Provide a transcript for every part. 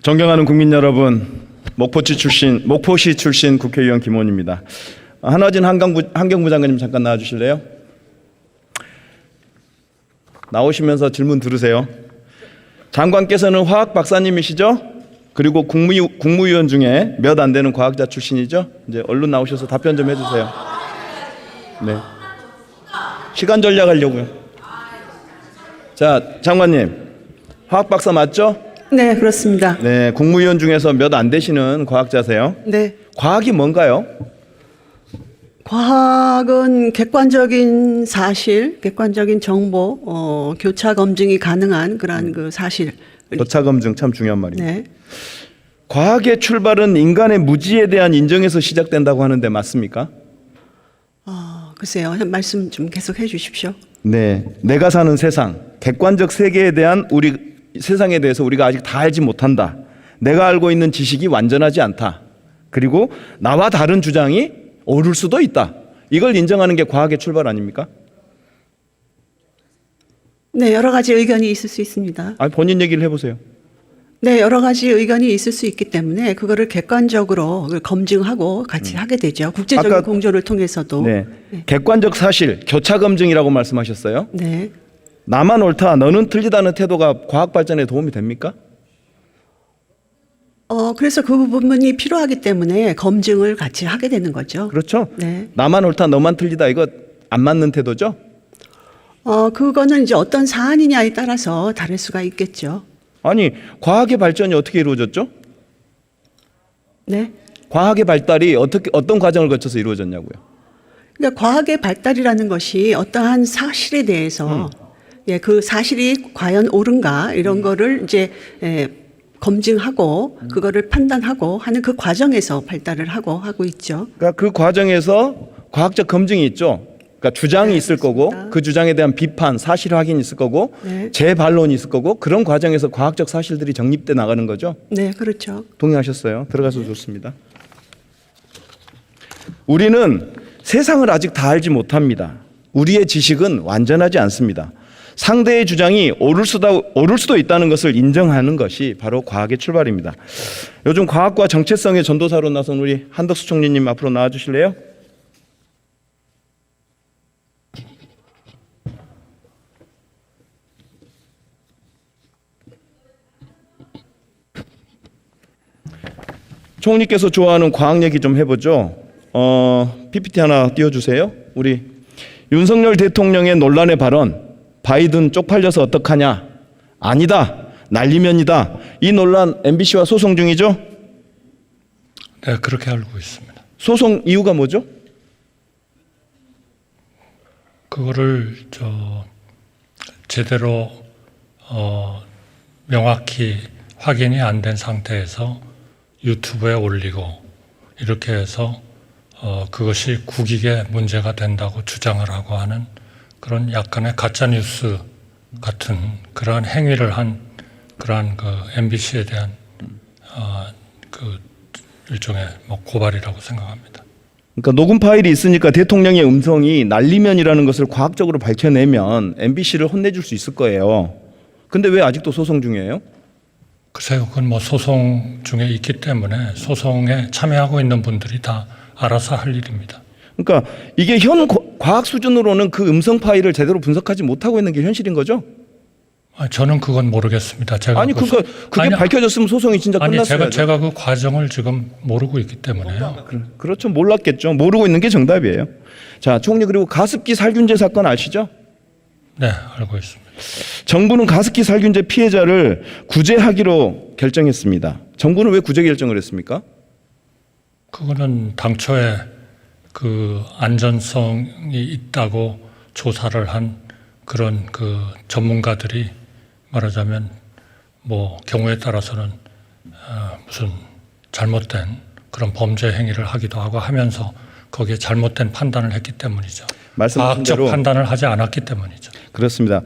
존경하는 국민 여러분, 목포시 출신 국회의원 김원입니다. 한화진 환경부 장관님 잠깐 나와주실래요? 나오시면서 질문 들으세요. 장관께서는 화학 박사님이시죠? 그리고 국무위원 중에 몇 안 되는 과학자 출신이죠? 이제 얼른 나오셔서 답변 좀 해주세요. 네. 시간 전략하려고요. 자, 장관님, 화학 박사 맞죠? 네, 그렇습니다. 네, 국무위원 중에서 몇 안 되시는 과학자세요. 네. 과학이 뭔가요? 과학은 객관적인 사실, 객관적인 정보, 교차 검증이 가능한 그러한 그 사실. 교차 검증 참 중요한 말입니다. 네. 과학의 출발은 인간의 무지에 대한 인정에서 시작된다고 하는데 맞습니까? 글쎄요. 말씀 좀 계속 해 주십시오. 네, 내가 사는 세상, 객관적 세계에 대한 세상에 대해서 우리가 아직 다 알지 못한다. 내가 알고 있는 지식이 완전하지 않다. 그리고 나와 다른 주장이 옳을 수도 있다. 이걸 인정하는 게 과학의 출발 아닙니까? 네, 여러 가지 의견이 있을 수 있습니다. 본인 얘기를 해보세요. 네, 여러 가지 의견이 있을 수 있기 때문에 그거를 객관적으로 검증하고 같이 하게 되죠. 국제적인 아까 공조를 통해서도. 네, 객관적 사실, 교차 검증이라고 말씀하셨어요. 네. 나만 옳다, 너는 틀리다는 태도가 과학 발전에 도움이 됩니까? 그래서 그 부분이 필요하기 때문에 검증을 같이 하게 되는 거죠. 그렇죠. 네. 나만 옳다, 너만 틀리다, 이거 안 맞는 태도죠. 그거는 이제 어떤 사안이냐에 따라서 다를 수가 있겠죠. 아니, 과학의 발전이 어떻게 이루어졌죠? 네. 과학의 발달이 어떤 과정을 거쳐서 이루어졌냐고요. 그러니까 과학의 발달이라는 것이 어떠한 사실에 대해서 예, 그 사실이 과연 옳은가 이런 거를 이제 검증하고 그거를 판단하고 하는 그 과정에서 발달을 하고 있죠. 그러니까 그 과정에서 과학적 검증이 있죠. 그러니까 주장이 네, 있을 그렇습니다. 거고 그 주장에 대한 비판, 사실 확인이 있을 거고 네. 재반론이 있을 거고 그런 과정에서 과학적 사실들이 정립돼 나가는 거죠. 네, 그렇죠. 동의하셨어요? 들어가서 좋습니다. 우리는 세상을 아직 다 알지 못합니다. 우리의 지식은 완전하지 않습니다. 상대의 주장이 옳을 수도 있다는 것을 인정하는 것이 바로 과학의 출발입니다. 요즘 과학과 정체성의 전도사로 나선 우리 한덕수 총리님 앞으로 나와 주실래요? 총리께서 좋아하는 과학 얘기 좀 해보죠. PPT 하나 띄워주세요. 우리 윤석열 대통령의 논란의 발언, 바이든 쪽팔려서 어떡하냐? 아니다. 난리면이다. 이 논란 MBC와 소송 중이죠? 네, 그렇게 알고 있습니다. 소송 이유가 뭐죠? 그거를 제대로 명확히 확인이 안 된 상태에서 유튜브에 올리고 이렇게 해서 그것이 국익에 문제가 된다고 주장을 하고 하는 그런 약간의 가짜 뉴스 같은 그러한 행위를 한 그러한 그 MBC에 대한 그 일종의 고발이라고 생각합니다. 그러니까 녹음 파일이 있으니까 대통령의 음성이 난리면이라는 것을 과학적으로 밝혀내면 MBC를 혼내줄 수 있을 거예요. 근데 왜 아직도 소송 중이에요? 글쎄요, 그건 소송 중에 있기 때문에 소송에 참여하고 있는 분들이 다 알아서 할 일입니다. 그러니까 이게 현 과학 수준으로는 그 음성 파일을 제대로 분석하지 못하고 있는 게 현실인 거죠? 저는 그건 모르겠습니다. 제가 그게 밝혀졌으면 소송이 진짜 끝났어요. 제가 그 과정을 지금 모르고 있기 때문에요. 그렇죠. 몰랐겠죠. 모르고 있는 게 정답이에요. 자, 총리 그리고 가습기 살균제 사건 아시죠? 네, 알고 있습니다. 정부는 가습기 살균제 피해자를 구제하기로 결정했습니다. 정부는 왜 구제 결정을 했습니까? 그거는 당초에 그 안전성이 있다고 조사를 한 그런 그 전문가들이 말하자면 경우에 따라서는 무슨 잘못된 그런 범죄 행위를 하기도 하고 하면서 거기에 잘못된 판단을 했기 때문이죠. 과학적 판단을 하지 않았기 때문이죠. 그렇습니다.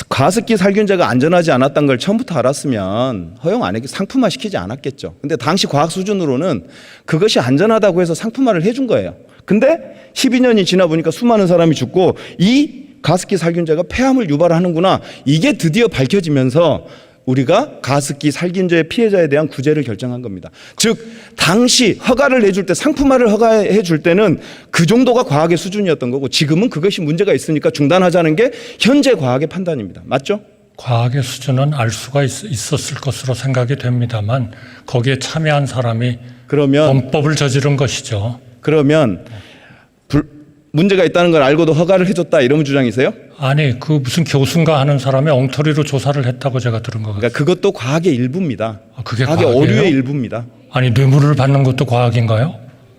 가습기 살균제가 안전하지 않았던 걸 처음부터 알았으면 허용 안 했고 상품화 시키지 않았겠죠. 근데 당시 과학 수준으로는 그것이 안전하다고 해서 상품화를 해준 거예요. 근데 12년이 지나 보니까 수많은 사람이 죽고 이 가습기 살균제가 폐암을 유발하는구나. 이게 드디어 밝혀지면서 우리가 가습기 살균제 피해자에 대한 구제를 결정한 겁니다. 즉 당시 허가를 내줄 때 상품화를 허가해 줄 때는 그 정도가 과학의 수준이었던 거고 지금은 그것이 문제가 있으니까 중단하자는 게 현재 과학의 판단입니다. 맞죠? 과학의 수준은 알 수가 있었을 것으로 생각이 됩니다만 거기에 참여한 사람이 그러면 범법을 저지른 것이죠. 그러면 문제가 있다는 걸 알고도 허가를 해줬다 이런 주장이세요? 아니 그 무슨 교수인가 하는 사람이 엉터리로 조사를 했다고 제가 들은 것 같아요. 그러니까 그것도 과학의 일부입니다. 그게 과학의 과학이에요? 오류의 일부입니다. 아니 뇌물을 받는 것도 과학인가요?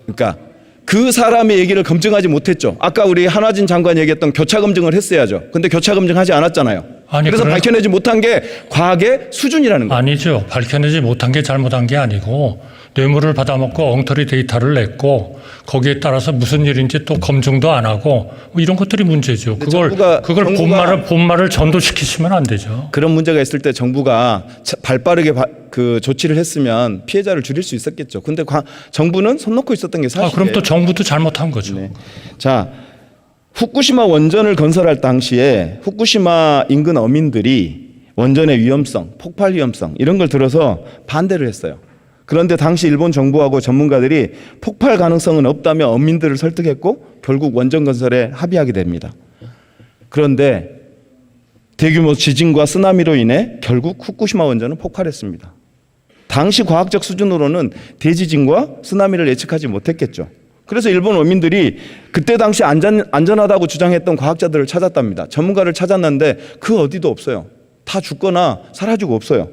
그러니까 그 사람의 얘기를 검증하지 못했죠. 아까 우리 한화진 장관 얘기했던 교차 검증을 했어야죠. 근데 교차 검증하지 않았잖아요. 아니, 그래서 밝혀내지 못한 게 과학의 수준이라는 거예요. 아니죠. 밝혀내지 못한 게 잘못한 게 아니고 뇌물을 받아먹고 엉터리 데이터를 냈고 거기에 따라서 무슨 일인지 또 검증도 안 하고 뭐 이런 것들이 문제죠. 그걸 본말을 전도시키시면 안 되죠. 그런 문제가 있을 때 정부가 발빠르게 그 조치를 했으면 피해자를 줄일 수 있었겠죠. 근데 정부는 손 놓고 있었던 게 사실이에요. 그럼 또 정부도 잘못한 거죠. 네. 자, 후쿠시마 원전을 건설할 당시에 후쿠시마 인근 어민들이 원전의 위험성, 폭발 위험성 이런 걸 들어서 반대를 했어요. 그런데 당시 일본 정부하고 전문가들이 폭발 가능성은 없다며 어민들을 설득했고 결국 원전 건설에 합의하게 됩니다. 그런데 대규모 지진과 쓰나미로 인해 결국 후쿠시마 원전은 폭발했습니다. 당시 과학적 수준으로는 대지진과 쓰나미를 예측하지 못했겠죠. 그래서 일본 어민들이 그때 당시 안전하다고 주장했던 과학자들을 찾았답니다. 전문가를 찾았는데 그 어디도 없어요. 다 죽거나 사라지고 없어요.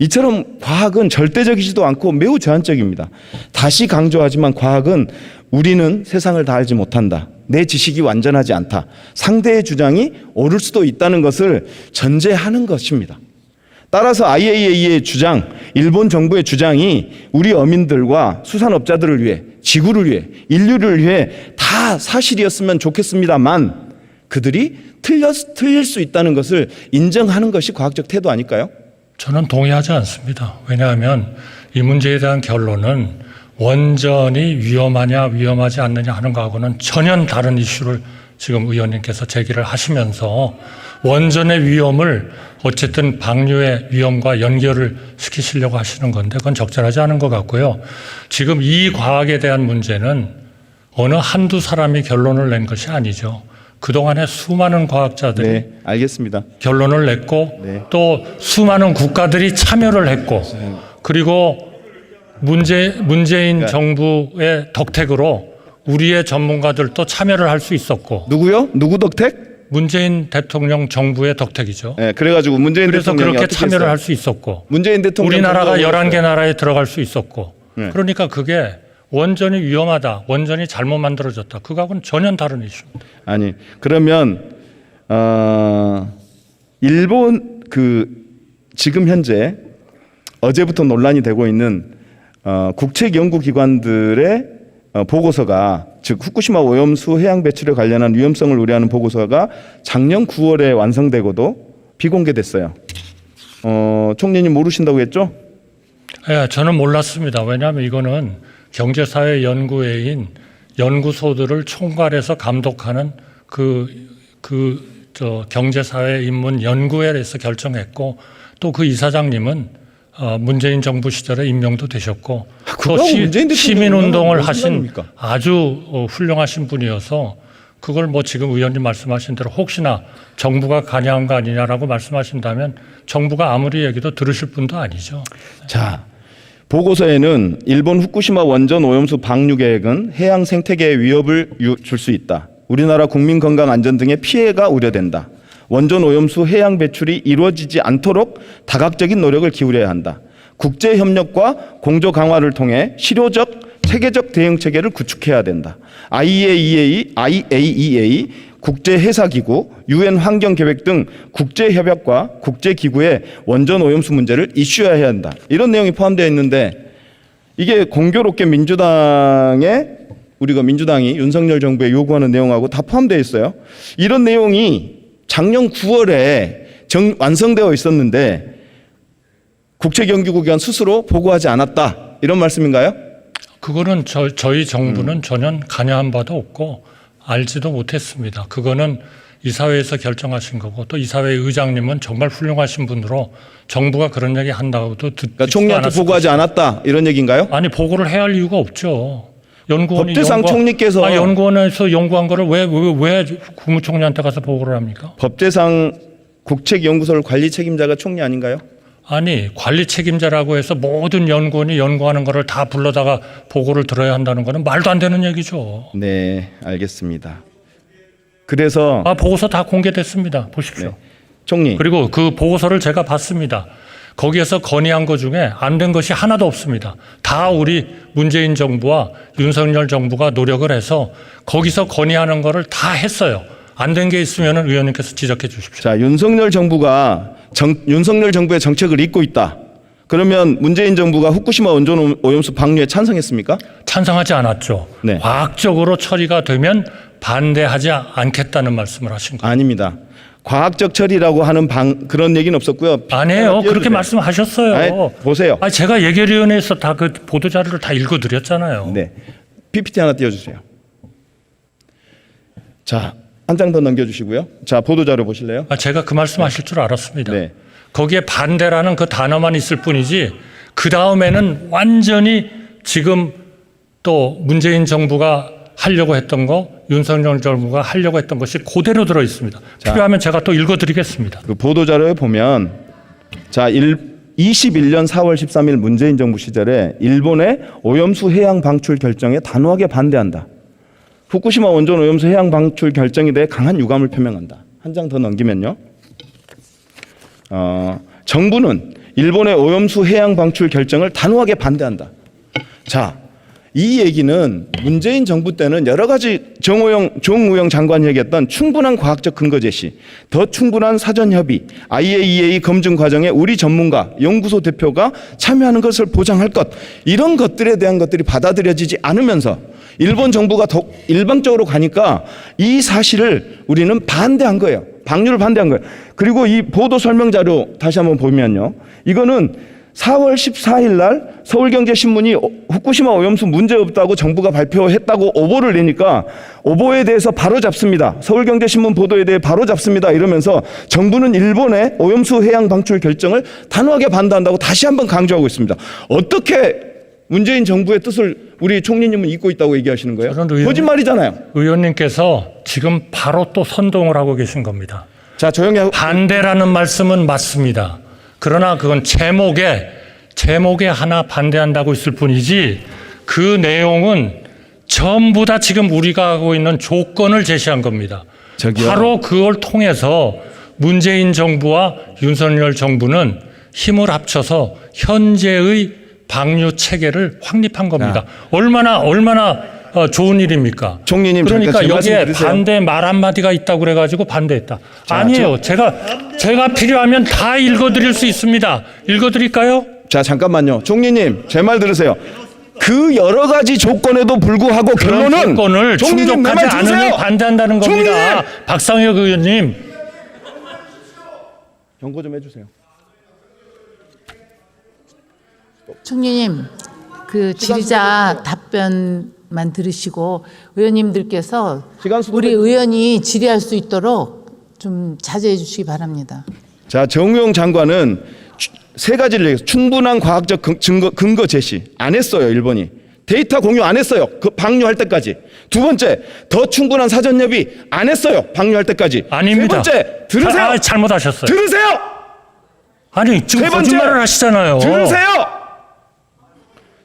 이처럼 과학은 절대적이지도 않고 매우 제한적입니다. 다시 강조하지만 과학은 우리는 세상을 다 알지 못한다. 내 지식이 완전하지 않다. 상대의 주장이 옳을 수도 있다는 것을 전제하는 것입니다. 따라서 IAEA의 주장, 일본 정부의 주장이 우리 어민들과 수산업자들을 위해, 지구를 위해, 인류를 위해 다 사실이었으면 좋겠습니다만 그들이 틀릴 수 있다는 것을 인정하는 것이 과학적 태도 아닐까요? 저는 동의하지 않습니다. 왜냐하면 이 문제에 대한 결론은 원전이 위험하냐 위험하지 않느냐 하는 거하고는 전혀 다른 이슈를 지금 의원님께서 제기를 하시면서 원전의 위험을 어쨌든 방류의 위험과 연결을 시키시려고 하시는 건데 그건 적절하지 않은 것 같고요. 지금 이 과학에 대한 문제는 어느 한두 사람이 결론을 낸 것이 아니죠. 그동안에 수많은 과학자들이 네, 알겠습니다. 결론을 냈고 네. 또 수많은 국가들이 참여를 했고 그리고 문재인 정부의 덕택으로 우리의 전문가들도 참여를 할 수 있었고 누구요? 누구 덕택? 문재인 대통령 정부의 덕택이죠. 네, 그래가지고 문재인 그래서 대통령이 그렇게 어떻게 참여를 했어요? 할 수 있었고 문재인 대통령 우리나라가 정부가 11개 나라에 들어갈 수 있었고 네. 그러니까 그게 원전이 위험하다. 원전이 잘못 만들어졌다. 그거하고는 전혀 다른 이슈입니다. 아니 그러면 일본 지금 현재 어제부터 논란이 되고 있는 국책 연구기관들의 보고서가 즉 후쿠시마 오염수 해양 배출에 관련한 위험성을 우려하는 보고서가 작년 9월에 완성되고도 비공개됐어요. 총리님 모르신다고 했죠? 예, 저는 몰랐습니다. 왜냐하면 이거는 경제사회연구회인 연구소들을 총괄해서 감독하는 경제사회인문연구회에서 결정했고 또 그 이사장님은 문재인 정부 시절에 임명도 되셨고 또 시민운동을 하신 아주 훌륭하신 분이어서 그걸 뭐 지금 의원님 말씀하신 대로 혹시나 정부가 관여한 거 아니냐라고 말씀하신다면 정부가 아무리 얘기도 들으실 분도 아니죠. 자, 보고서에는 일본 후쿠시마 원전 오염수 방류 계획은 해양 생태계에 위협을 줄 수 있다. 우리나라 국민 건강 안전 등의 피해가 우려된다. 원전 오염수 해양 배출이 이루어지지 않도록 다각적인 노력을 기울여야 한다. 국제 협력과 공조 강화를 통해 실효적 체계적 대응 체계를 구축해야 된다. IAEA 국제해사기구, UN 환경계획 등 국제협약과 국제기구의 원전 오염수 문제를 이슈화해야 한다. 이런 내용이 포함되어 있는데 이게 공교롭게 민주당이 윤석열 정부에 요구하는 내용하고 다 포함되어 있어요. 이런 내용이 작년 9월에 완성되어 있었는데 국책연구기관 스스로 보고하지 않았다. 이런 말씀인가요? 그거는 저희 정부는 전혀 관여한 바도 없고 알지도 못했습니다. 그거는 이사회에서 결정하신 거고 또 이사회 의장님은 정말 훌륭하신 분으로 정부가 그런 얘기 한다고도 듣지 그러니까 총리한테 않았을 보고하지 않았다 이런 얘기인가요? 아니 보고를 해야 할 이유가 없죠. 연구원이 법제상 총리께서 연구원에서 연구한 거를 왜 국무총리한테 가서 보고를 합니까? 법제상 국책연구소를 관리 책임자가 총리 아닌가요? 아니 관리 책임자라고 해서 모든 연구원이 연구하는 거를 다 불러다가 보고를 들어야 한다는 거는 말도 안 되는 얘기죠. 네, 알겠습니다. 그래서 보고서 다 공개됐습니다. 보십시오. 네. 총리 그리고 그 보고서를 제가 봤습니다. 거기에서 건의한 것 중에 안 된 것이 하나도 없습니다. 다 우리 문재인 정부와 윤석열 정부가 노력을 해서 거기서 건의하는 거를 다 했어요. 안 된 게 있으면 의원님께서 지적해 주십시오. 자, 윤석열 정부가 윤석열 정부의 정책을 잇고 있다. 그러면 문재인 정부가 후쿠시마 원전 오염수 방류에 찬성했습니까? 찬성하지 않았죠. 네. 과학적으로 처리가 되면 반대하지 않겠다는 말씀을 하신 거예요. 아닙니다. 과학적 처리라고 하는 그런 얘기는 없었고요. 아니에요. 그렇게 말씀하셨어요. 아니, 보세요. 제가 예결위원회에서 다 그 보도 자료를 다 읽어드렸잖아요. 네, PPT 하나 띄워주세요. 자, 한 장 더 넘겨주시고요. 자, 보도 자료 보실래요? 제가 그 말씀하실 줄 알았습니다. 네. 거기에 반대라는 그 단어만 있을 뿐이지 그 다음에는 완전히 지금 또 문재인 정부가 하려고 했던 거, 윤석열 정부가 하려고 했던 것이 그대로 들어 있습니다. 필요하면 제가 또 읽어드리겠습니다. 그 보도 자료에 보면 자, 21년 4월 13일 문재인 정부 시절에 일본의 오염수 해양 방출 결정에 단호하게 반대한다. 후쿠시마 원전 오염수 해양 방출 결정에 대해 강한 유감을 표명한다. 한 장 더 넘기면요. 정부는 일본의 오염수 해양 방출 결정을 단호하게 반대한다. 자, 이 얘기는 문재인 정부 때는 여러 가지 정우영 장관이 얘기했던 충분한 과학적 근거 제시, 더 충분한 사전 협의, IAEA 검증 과정에 우리 전문가, 연구소 대표가 참여하는 것을 보장할 것, 이런 것들에 대한 것들이 받아들여지지 않으면서 일본 정부가 더 일방적으로 가니까 이 사실을 우리는 반대한 거예요. 방류를 반대한 거예요. 그리고 이 보도 설명 자료 다시 한번 보면요. 이거는 4월 14일 날 서울경제신문이 후쿠시마 오염수 문제 없다고 정부가 발표했다고 오보를 내니까 오보에 대해서 바로 잡습니다. 서울경제신문 보도에 대해 바로 잡습니다. 이러면서 정부는 일본의 오염수 해양 방출 결정을 단호하게 반대한다고 다시 한번 강조하고 있습니다. 어떻게 문재인 정부의 뜻을 우리 총리님은 잊고 있다고 얘기하시는 거예요? 거짓말이잖아요. 의원님께서 지금 바로 또 선동을 하고 계신 겁니다. 자, 조용히 하고. 반대라는 말씀은 맞습니다. 그러나 그건 제목에 하나 반대한다고 있을 뿐이지 그 내용은 전부 다 지금 우리가 하고 있는 조건을 제시한 겁니다. 저기요. 바로 그걸 통해서 문재인 정부와 윤석열 정부는 힘을 합쳐서 현재의 방류 체계를 확립한 겁니다. 얼마나 좋은 일입니까? 총리님, 그러니까 여기에 반대 말 한마디가 있다고 그래가지고 반대했다. 아니에요. 제가 필요하면 다 읽어드릴 수 있습니다. 읽어드릴까요? 자, 잠깐만요. 총리님, 제 말 들으세요. 그 여러 가지 조건에도 불구하고 그런 결론은 조건을 충족하지 않으니 반대한다는 겁니다. 박상혁 의원님. 경고 좀 해주세요. 총리님, 그 질의자 답변만 들으시고 의원님들께서 우리 의원이 질의할 수 있도록 좀 자제해 주시기 바랍니다. 자, 정우영 장관은 세 가지를 얘기해서 충분한 과학적 근거 제시 안 했어요. 일본이 데이터 공유 안 했어요. 그 방류할 때까지. 두 번째, 더 충분한 사전 협의 안 했어요. 방류할 때까지. 아닙니다. 세 번째, 들으세요. 잘못하셨어요. 들으세요. 아니 지금 거짓말을 하시잖아요. 들으세요.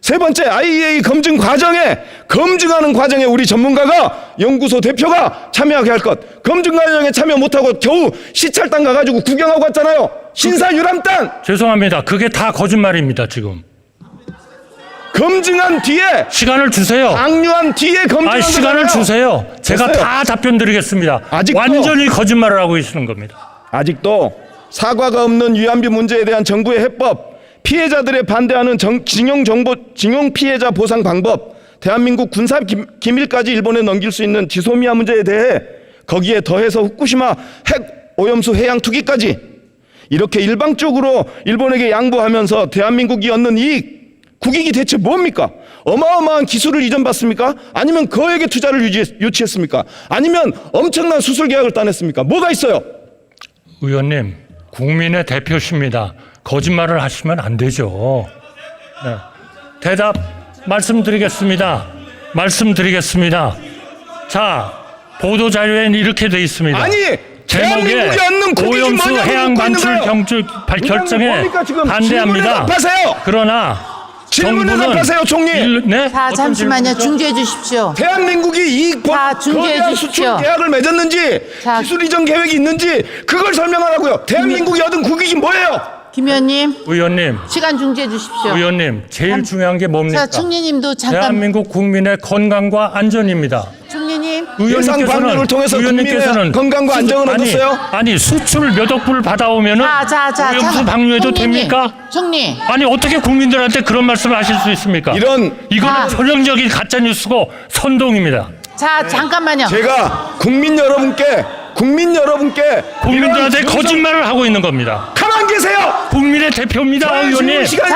세 번째, IAEA 검증하는 과정에 우리 전문가가 연구소 대표가 참여하게 할 것. 검증 과정에 참여 못하고 겨우 시찰단 가가지고 구경하고 왔잖아요. 신사유람단. 죄송합니다. 그게 다 거짓말입니다. 지금. 검증한 뒤에 시간을 주세요. 방류한 뒤에 검증한 시간을 거잖아요. 주세요. 제가 됐어요. 다 답변 드리겠습니다. 아직도 완전히 거짓말을 하고 계시는 겁니다. 아직도 사과가 없는 위안비 문제에 대한 정부의 해법, 피해자들의 반대하는 징용 피해자 보상 방법, 대한민국 군사 기밀까지 일본에 넘길 수 있는 지소미아 문제에 대해 거기에 더해서 후쿠시마 핵 오염수 해양 투기까지 이렇게 일방적으로 일본에게 양보하면서 대한민국이 얻는 이익, 국익이 대체 뭡니까? 어마어마한 기술을 이전받습니까? 아니면 거액의 투자를 유치했습니까? 아니면 엄청난 수술 계약을 따냈습니까? 뭐가 있어요? 의원님, 국민의 대표십니다. 거짓말을 하시면 안 되죠. 네. 대답 말씀드리겠습니다. 자, 보도 자료에는 이렇게 돼 있습니다. 아니, 제목에 대한민국이 얻는 국익이 오염수 뭐냐고 해양 묻고 있는 반출 거예요. 경주 결정에 뭡니까, 지금? 반대합니다. 질문에 답하세요. 그러나 질문에 정부는 답하세요, 총리. 네? 자, 어떤 잠시만요. 질문이죠? 중지해 주십시오. 대한민국이 이 자, 중지해 거대한 주십시오. 수출 계약을 맺었는지 자, 기술 이전 계획이 있는지 그걸 설명하라고요. 대한민국이 얻은 국익이 뭐예요? 김 의원님, 의원님, 시간 중지해 주십시오. 의원님, 제일 중요한 게 뭡니까? 자, 총리님도 잠깐. 대한민국 국민의 건강과 안전입니다. 총리님. 예산 방류를 통해서 국민의 건강과 안정을 얻었어요? 아니 수출 몇 억불 받아오면은 오염수 방류해도 됩니까? 총리. 아니 어떻게 국민들한테 그런 말씀을 하실 수 있습니까? 이거는 전형적인 가짜 뉴스고 선동입니다. 자, 잠깐만요. 제가 국민 여러분께 국민들한테 이런 거짓말을 하고 있는 겁니다. 가만 계세요. 국민의 대표입니다, 의원님. 시간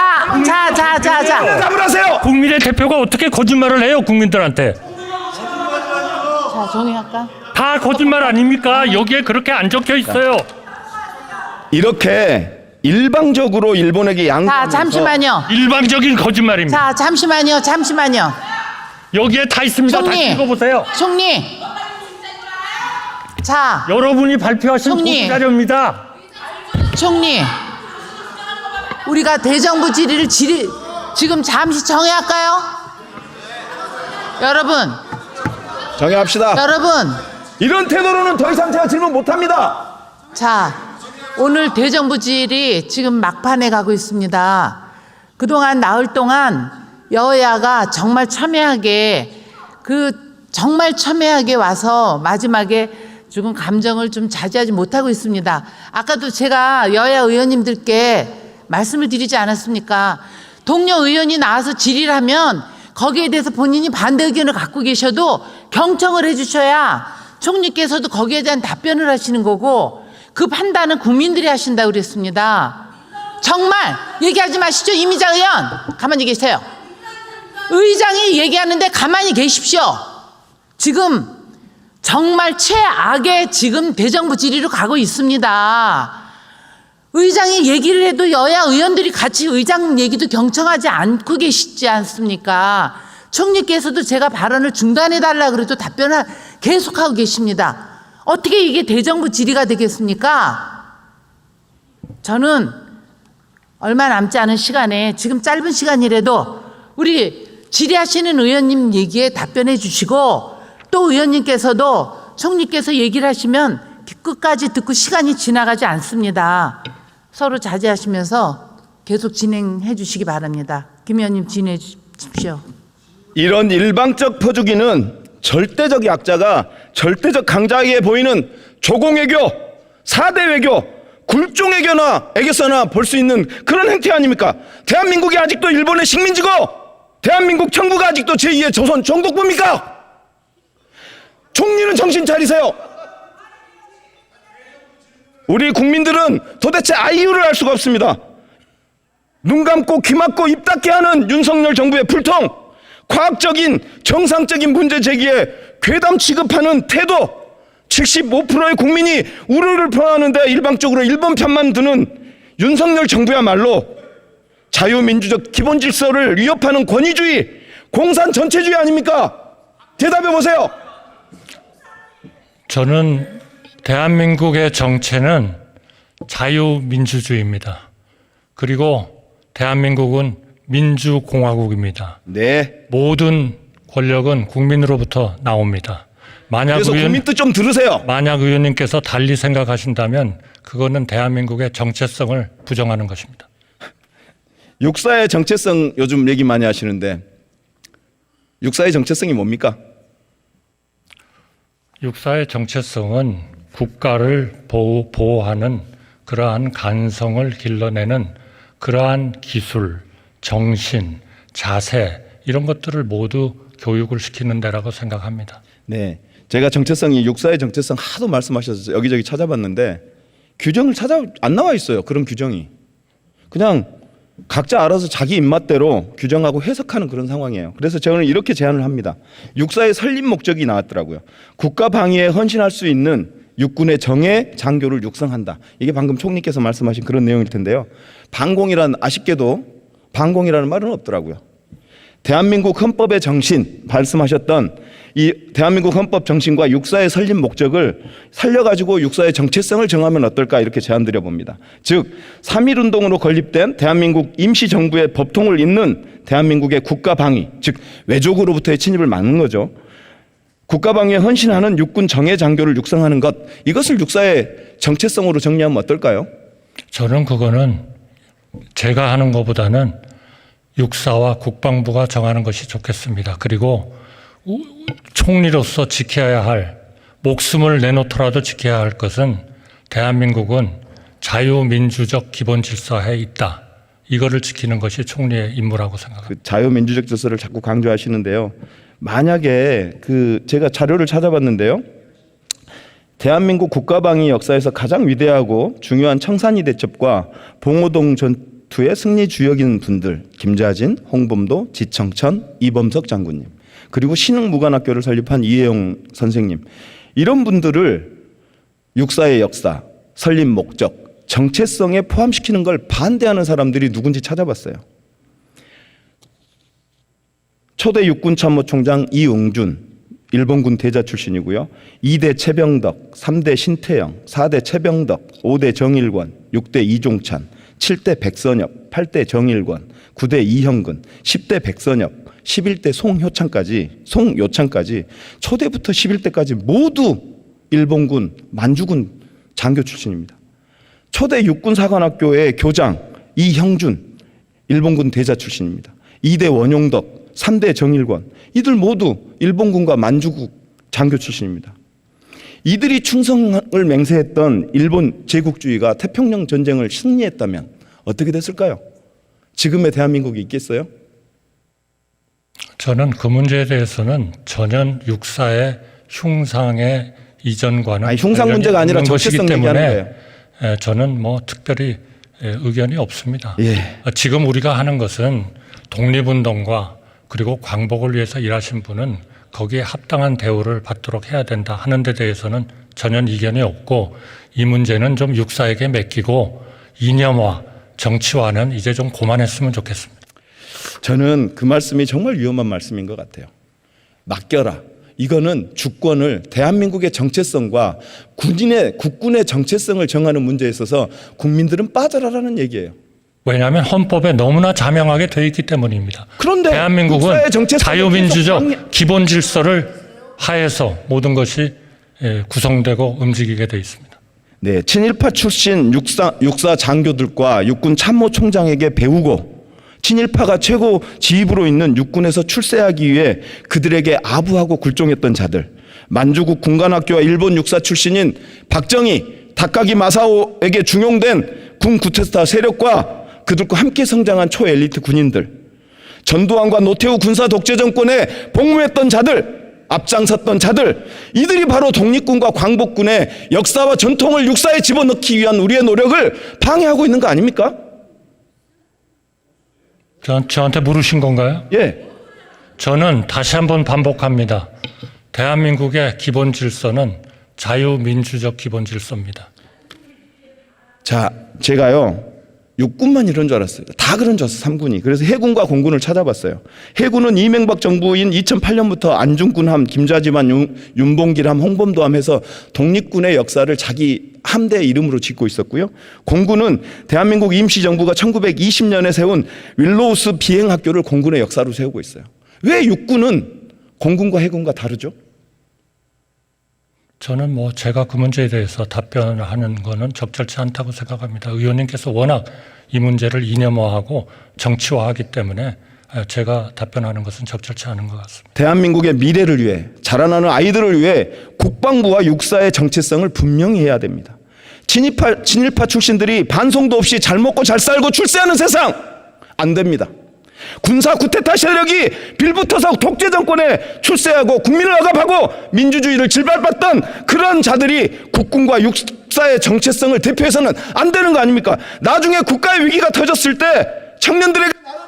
자. 답을 하세요. 국민의 대표가 어떻게 거짓말을 해요, 국민들한테? 자, 정리할까? 다 거짓말 아닙니까? 여기에 그렇게 안 적혀 있어요. 이렇게 일방적으로 일본에게 자, 양보하면서 잠시만요. 일방적인 거짓말입니다. 자, 잠시만요. 여기에 다 있습니다. 다 총리. 읽어보세요. 총리. 자, 여러분이 발표하신 총리. 보도 자료입니다. 총리. 우리가 대정부 질의를 지금 잠시 정해할까요? 여러분, 정해합시다. 이런 태도로는 더 이상 제가 질문 못합니다. 자, 오늘 대정부 질의 지금 막판에 가고 있습니다. 그동안 나흘 동안 여야가 정말 첨예하게 와서 마지막에 조금 감정을 좀 자제하지 못하고 있습니다. 아까도 제가 여야 의원님들께 말씀을 드리지 않았습니까? 동료 의원이 나와서 질의를 하면 거기에 대해서 본인이 반대 의견을 갖고 계셔도 경청을 해주셔야 총리께서도 거기에 대한 답변을 하시는 거고 그 판단은 국민들이 하신다고 그랬습니다. 정말 얘기하지 마시죠. 이미자 의원 가만히 계세요. 의장이 얘기하는데 가만히 계십시오. 지금 정말 최악의 지금 대정부 질의로 가고 있습니다. 의장이 얘기를 해도 여야 의원들이 같이 의장 얘기도 경청하지 않고 계시지 않습니까? 총리께서도 제가 발언을 중단해달라 그래도 답변을 계속하고 계십니다. 어떻게 이게 대정부 질의가 되겠습니까? 저는 얼마 남지 않은 시간에 지금 짧은 시간이라도 우리 질의하시는 의원님 얘기에 답변해 주시고 또 의원님께서도 총리께서 얘기를 하시면 끝까지 듣고 시간이 지나가지 않습니다. 서로 자제하시면서 계속 진행해 주시기 바랍니다. 김 의원님 진행해 주십시오. 이런 일방적 퍼주기는 절대적 약자가 절대적 강자에게 보이는 조공애교, 4대 외교, 굴종애교나 볼 수 있는 그런 행태 아닙니까? 대한민국이 아직도 일본의 식민지고 대한민국 정부가 아직도 제2의 조선 종독부입니까? 총리는 정신 차리세요. 우리 국민들은 도대체 아이유를 알 수가 없습니다. 눈 감고 귀 막고 입 닫게 하는 윤석열 정부의 불통, 과학적인 정상적인 문제 제기에 괴담 취급하는 태도, 75%의 국민이 우려를 표하는데 일방적으로 일본 편만 드는 윤석열 정부야말로 자유민주적 기본 질서를 위협하는 권위주의, 공산 전체주의 아닙니까? 대답해 보세요. 저는 대한민국의 정체는 자유민주주의입니다. 그리고 대한민국은 민주공화국입니다. 네. 모든 권력은 국민으로부터 나옵니다. 그래서 국민 뜻 좀 들으세요. 만약 의원님께서 달리 생각하신다면 그거는 대한민국의 정체성을 부정하는 것입니다. 육사의 정체성 요즘 얘기 많이 하시는데 육사의 정체성이 뭡니까? 육사의 정체성은 국가를 보호하는 그러한 간성을 길러내는 그러한 기술, 정신, 자세 이런 것들을 모두 교육을 시키는 데라고 생각합니다. 네, 제가 정체성이 육사의 정체성 하도 말씀하셔서 여기저기 찾아봤는데 규정을 안 나와 있어요. 그런 규정이 그냥 각자 알아서 자기 입맛대로 규정하고 해석하는 그런 상황이에요. 그래서 저는 이렇게 제안을 합니다. 육사의 설립 목적이 나왔더라고요. 국가 방위에 헌신할 수 있는 육군의 정예 장교를 육성한다. 이게 방금 총리께서 말씀하신 그런 내용일 텐데요. 반공이란, 아쉽게도 반공이라는 말은 없더라고요. 대한민국 헌법의 정신, 말씀하셨던 이 대한민국 헌법 정신과 육사의 설립 목적을 살려가지고 육사의 정체성을 정하면 어떨까, 이렇게 제안드려 봅니다. 즉 3.1운동으로 건립된 대한민국 임시정부의 법통을 잇는 대한민국의 국가방위, 즉 외족으로부터의 침입을 막는 거죠. 국가방위에 헌신하는 육군 정예 장교를 육성하는 것, 이것을 육사의 정체성으로 정리하면 어떨까요? 저는 그거는 제가 하는 것보다는 육사와 국방부가 정하는 것이 좋겠습니다. 그리고 총리로서 지켜야 할, 목숨을 내놓더라도 지켜야 할 것은 대한민국은 자유민주적 기본질서에 있다. 이거를 지키는 것이 총리의 임무라고 생각합니다. 그 자유민주적 질서를 자꾸 강조하시는데요. 만약에 제가 자료를 찾아봤는데요. 대한민국 국가방위 역사에서 가장 위대하고 중요한 청산리 대첩과 봉오동 전투의 승리 주역인 분들, 김자진, 홍범도, 지청천, 이범석 장군님, 그리고 신흥무관학교를 설립한 이혜영 선생님, 이런 분들을 육사의 역사, 설립 목적, 정체성에 포함시키는 걸 반대하는 사람들이 누군지 찾아봤어요. 초대 육군참모총장 이응준, 일본군 대자 출신이고요. 2대 최병덕, 3대 신태영, 4대 최병덕, 5대 정일권, 6대 이종찬, 7대 백선엽, 8대 정일권, 9대 이형근, 10대 백선엽, 11대 송요창까지 초대부터 11대까지 모두 일본군 만주군 장교 출신입니다. 초대 육군사관학교의 교장 이형준, 일본군 대자 출신입니다. 2대 원용덕, 3대 정일권, 이들 모두 일본군과 만주국 장교 출신입니다. 이들이 충성을 맹세했던 일본 제국주의가 태평양 전쟁을 승리했다면 어떻게 됐을까요? 지금의 대한민국이 있겠어요? 저는 그 문제에 대해서는 전혀 육사의 흉상의 이전과는 흉상 문제가 아니라 정체성 얘기하는 거예요. 저는 뭐 특별히 의견이 없습니다. 예. 지금 우리가 하는 것은 독립운동과 그리고 광복을 위해서 일하신 분은 거기에 합당한 대우를 받도록 해야 된다 하는 데 대해서는 전혀 이견이 없고, 이 문제는 좀 육사에게 맡기고 이념화, 정치화는 이제 좀 그만했으면 좋겠습니다. 저는 그 말씀이 정말 위험한 말씀인 것 같아요. 맡겨라. 이거는 주권을, 대한민국의 정체성과 국군의 정체성을 정하는 문제에 있어서 국민들은 빠져라라는 얘기예요. 왜냐하면 헌법에 너무나 자명하게 되어 있기 때문입니다. 그런데 대한민국은 국사의 정체성을 자유민주적 기본 질서를 하에서 모든 것이 구성되고 움직이게 되어 있습니다. 네, 친일파 출신 육사 장교들과 육군 참모총장에게 배우고, 친일파가 최고 지휘부로 있는 육군에서 출세하기 위해 그들에게 아부하고 굴종했던 자들, 만주국 군관학교와 일본 육사 출신인 박정희, 다카기 마사오에게 중용된 군 구테스타 세력과 그들과 함께 성장한 초엘리트 군인들, 전두환과 노태우 군사 독재 정권에 복무했던 자들, 앞장섰던 자들, 이들이 바로 독립군과 광복군의 역사와 전통을 육사에 집어넣기 위한 우리의 노력을 방해하고 있는 거 아닙니까? 저한테 물으신 건가요? 예. 저는 다시 한번 반복합니다. 대한민국의 기본 질서는 자유민주적 기본 질서입니다. 자, 제가요, 육군만 이런 줄 알았어요. 다 그런 줄 알았어요, 3군이. 그래서 해군과 공군을 찾아봤어요. 해군은 이명박 정부인 2008년부터 안중근함, 김좌지만, 윤봉길함, 홍범도함 해서 독립군의 역사를 자기 함대 이름으로 짓고 있었고요. 공군은 대한민국 임시정부가 1920년에 세운 윌로우스 비행학교를 공군의 역사로 세우고 있어요. 왜 육군은 공군과 해군과 다르죠? 저는 뭐 제가 그 문제에 대해서 답변하는 거는 적절치 않다고 생각합니다. 의원님께서 워낙 이 문제를 이념화하고 정치화하기 때문에 제가 답변하는 것은 적절치 않은 것 같습니다. 대한민국의 미래를 위해, 자라나는 아이들을 위해 국방부와 육사의 정체성을 분명히 해야 됩니다. 친일파 출신들이 반성도 없이 잘 먹고 잘 살고 출세하는 세상 안 됩니다. 군사 쿠데타 세력이 빌붙어서 독재 정권에 출세하고 국민을 억압하고 민주주의를 질밟았던 그런 자들이 국군과 육사의 정체성을 대표해서는 안 되는 거 아닙니까? 나중에 국가의 위기가 터졌을 때 청년들에게 나는